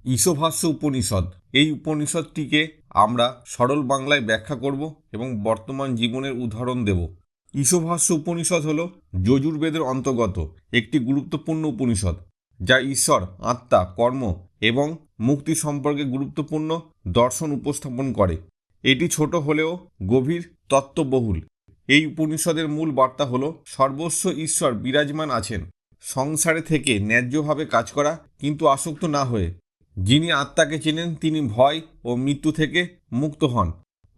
ঈশভাষ্য উপনিষদ, এই উপনিষদটিকে আমরা সরল বাংলায় ব্যাখ্যা করব এবং বর্তমান জীবনের উদাহরণ দেব। ঈশভাষ্য উপনিষদ হল যজুর্বেদের অন্তর্গত একটি গুরুত্বপূর্ণ উপনিষদ, যা ঈশ্বর, আত্মা, কর্ম এবং মুক্তি সম্পর্কে গুরুত্বপূর্ণ দর্শন উপস্থাপন করে। এটি ছোট হলেও গভীর তত্ত্ববহুল। এই উপনিষদের মূল বার্তা হল সর্বস্ব ঈশ্বর বিরাজমান আছেন, সংসারে থেকে ন্যায্যভাবে কাজ করা কিন্তু আসক্ত না হয়ে। যিনি আত্মাকে চেনেন তিনি ভয় ও মৃত্যু থেকে মুক্ত হন।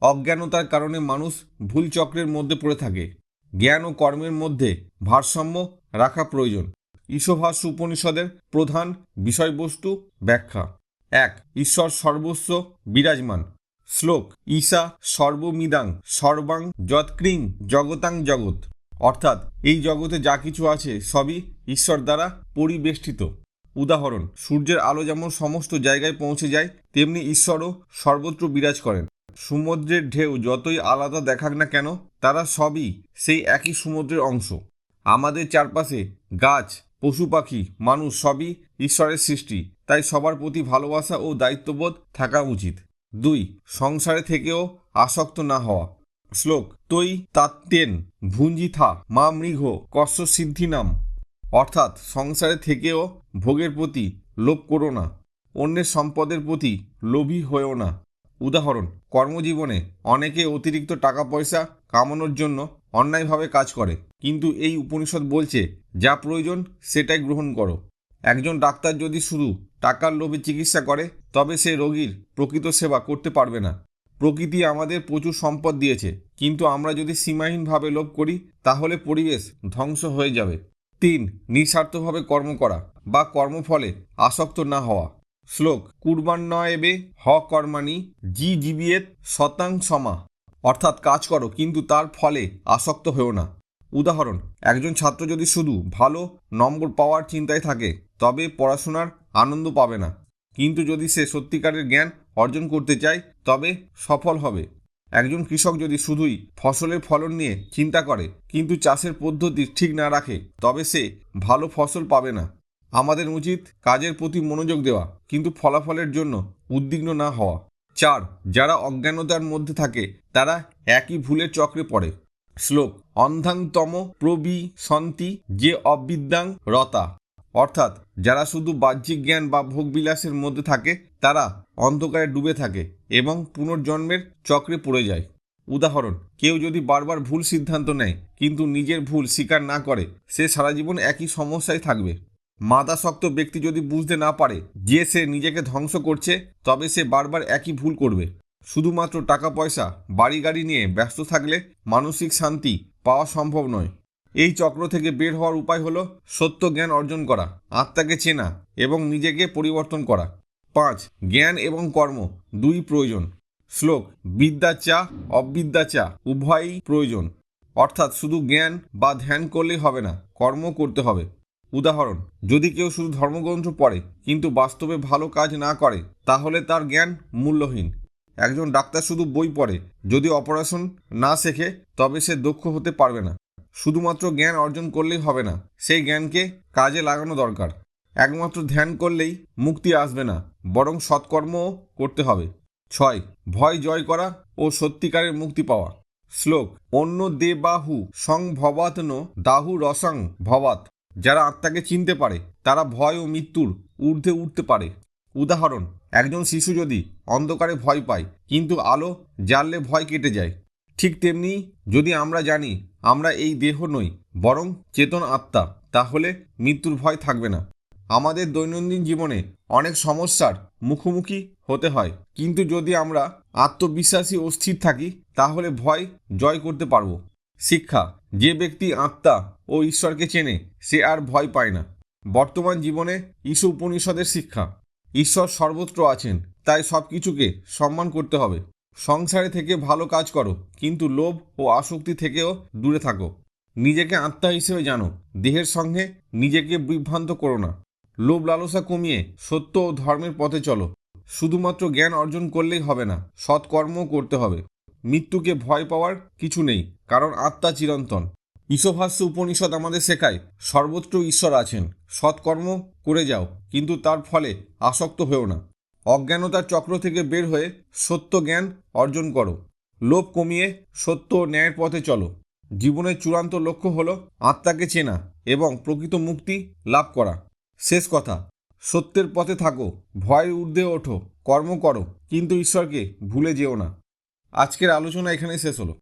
অজ্ঞানতার কারণে মানুষ ভুল চক্রের মধ্যে পড়ে থাকে। জ্ঞান ও কর্মের মধ্যে ভারসাম্য রাখা প্রয়োজন। ঈশভাষ্য উপনিষদের প্রধান বিষয়বস্তু ব্যাখ্যা। 1. ঈশ্বর সর্বস্ব বিরাজমান। শ্লোক: ঈশা সর্বমিদাং সর্বাং যৎক্রিং জগতাং জগৎ। অর্থাৎ এই জগতে যা কিছু আছে সবই ঈশ্বর দ্বারা পরিবেষ্টিত। উদাহরণ: সূর্যের আলো যেমন সমস্ত জায়গায় পৌঁছে যায়, তেমনি ঈশ্বরও সর্বত্র বিরাজ করেন। সমুদ্রের ঢেউ যতই আলাদা দেখাক না কেন, তারা সবই সেই একই সমুদ্রের অংশ। আমাদের চারপাশে গাছ, পশু পাখি, মানুষ সবই ঈশ্বরের সৃষ্টি, তাই সবার প্রতি ভালোবাসা ও দায়িত্ববোধ থাকা উচিত। 2. সংসারে থেকেও আসক্ত না হওয়া। শ্লোক: তৈ তাত্তেন ভুঞ্জিথা মা মৃঘ কস্য সিদ্ধিনাম। অর্থাৎ সংসারে থেকেও ভোগের প্রতি লোভ করো না, অন্যের সম্পদের প্রতি লোভী হয়েও না। উদাহরণ: কর্মজীবনে অনেকে অতিরিক্ত টাকা পয়সা কামানোর জন্য অন্যায়ভাবে কাজ করে, কিন্তু এই উপনিষদ বলছে যা প্রয়োজন সেটাই গ্রহণ করো। একজন ডাক্তার যদি শুধু টাকার লোভে চিকিৎসা করে, তবে সে রোগীর প্রকৃত সেবা করতে পারবে না। প্রকৃতি আমাদের প্রচুর সম্পদ দিয়েছে, কিন্তু আমরা যদি সীমাহীনভাবে লোভ করি তাহলে পরিবেশ ধ্বংস হয়ে যাবে। 3. নিঃস্বার্থভাবে কর্ম করা বা কর্মফলে আসক্ত না হওয়া। শ্লোক: কুর্বাণ্যয়েবে হ কর্মাণি জি জীবিয়েত শতাং সমা। অর্থাৎ কাজ করো কিন্তু তার ফলে আসক্ত হয়েও না। উদাহরণ: একজন ছাত্র যদি শুধু ভালো নম্বর পাওয়ার চিন্তায় থাকে, তবে পড়াশোনার আনন্দ পাবে না। কিন্তু যদি সে সত্যিকারের জ্ঞান অর্জন করতে চায়, তবে সফল হবে। একজন কৃষক যদি শুধুই ফসলের ফলন নিয়ে চিন্তা করে, কিন্তু চাষের পদ্ধতি ঠিক না রাখে, তবে সে ভালো ফসল পাবে না। আমাদের উচিত কাজের প্রতি মনোযোগ দেওয়া, কিন্তু ফলাফলের জন্য উদ্বিগ্ন না হওয়া। 4. যারা অজ্ঞানতার মধ্যে থাকে তারা একই ভুলের চক্রে পড়ে। শ্লোক: অন্ধাং তম প্রবিশন্তি যে অবিদ্যাং রতা। অর্থাৎ যারা শুধু বাহ্যিক জ্ঞান বা ভোগবিলাসের মধ্যে থাকে তারা অন্ধকারে ডুবে থাকে এবং পুনর্জন্মের চক্রে পড়ে যায়। উদাহরণ: কেউ যদি বারবার ভুল সিদ্ধান্ত নেয় কিন্তু নিজের ভুল স্বীকার না করে, সে সারা জীবন একই সমস্যায় থাকবে। মাদাসক্ত ব্যক্তি যদি বুঝতে না পারে যে সে নিজেকে ধ্বংস করছে, তবে সে বারবার একই ভুল করবে। শুধুমাত্র টাকা পয়সা, বাড়ি গাড়ি নিয়ে ব্যস্ত থাকলে মানসিক শান্তি পাওয়া সম্ভব নয়। এই চক্র থেকে বের হওয়ার উপায় হলো সত্য জ্ঞান অর্জন করা, আত্মাকে চেনা এবং নিজেকে পরিবর্তন করা। 5. জ্ঞান এবং কর্ম দুই প্রয়োজন। শ্লোক: বিদ্যা চা অবিদ্যা চা উভয়ই প্রয়োজন। অর্থাৎ শুধু জ্ঞান বা ধ্যান করলেই হবে না, কর্ম করতে হবে। উদাহরণ: যদি কেউ শুধু ধর্মগ্রন্থ পড়ে কিন্তু বাস্তবে ভালো কাজ না করে, তাহলে তার জ্ঞান মূল্যহীন। একজন ডাক্তার শুধু বই পড়ে, যদি অপারেশন না শেখে তবে সে দক্ষ হতে পারবে না। শুধুমাত্র জ্ঞান অর্জন করলেই হবে না, সেই জ্ঞানকে কাজে লাগানো দরকার। একমাত্র ধ্যান করলেই মুক্তি আসবে না, বরং সৎকর্মও করতে হবে। 6. ভয় জয় করা ও সত্যিকারের মুক্তি পাওয়া। শ্লোক: অন্য দেবাহু সংভবাত্ন দাহু রসং ভবাত। যারা আত্মাকে চিনতে পারে তারা ভয় ও মৃত্যুর ঊর্ধ্বে উঠতে পারে। উদাহরণ: একজন শিশু যদি অন্ধকারে ভয় পায় কিন্তু আলো জ্বাললে ভয় কেটে যায়, ঠিক তেমনি যদি আমরা জানি আমরা এই দেহ নই বরং চেতন আত্মা, তাহলে মৃত্যুর ভয় থাকবে না। আমাদের দৈনন্দিন জীবনে অনেক সমস্যার মুখোমুখি হতে হয়, কিন্তু যদি আমরা আত্মবিশ্বাসী ও স্থির থাকি তাহলে ভয় জয় করতে পারবো। শিক্ষা: যে ব্যক্তি আত্মা ও ঈশ্বরকে চেনে সে আর ভয় পায় না। বর্তমান জীবনে ঈশ উপনিষদের শিক্ষা: ঈশ্বর সর্বত্র আছেন, তাই সব কিছুকে সম্মান করতে হবে। সংসারে থেকে ভালো কাজ করো, কিন্তু লোভ ও আসক্তি থেকেও দূরে থাকো। নিজেকে আত্মা হিসেবে জানো, দেহের সঙ্গে নিজেকে বিভ্রান্ত করো না। লোভ লালসা কমিয়ে সত্য ও ধর্মের পথে চলো। শুধুমাত্র জ্ঞান অর্জন করলেই হবে না, সৎকর্মও করতে হবে। মৃত্যুকে ভয় পাওয়ার কিছু নেই, কারণ আত্মা চিরন্তন। ঈশভাষ্য উপনিষদ আমাদের শেখায় সর্বত্র ঈশ্বর আছেন। সৎকর্ম করে যাও, কিন্তু তার ফলে আসক্ত হয়েও না। অজ্ঞানতার চক্র থেকে বের হয়ে সত্য জ্ঞান অর্জন করো। লোভ কমিয়ে সত্য ও ন্যায়ের পথে চলো। জীবনের চূড়ান্ত লক্ষ্য হলো আত্মাকে চেনা এবং প্রকৃত মুক্তি লাভ করা। শেষ কথা, সত্যের পথে থাকো, ভয়ের ঊর্ধ্বে ওঠো, কর্ম করো, কিন্তু ঈশ্বরকে ভুলে যেও না। আজকের আলোচনা এখানেই শেষ হলো।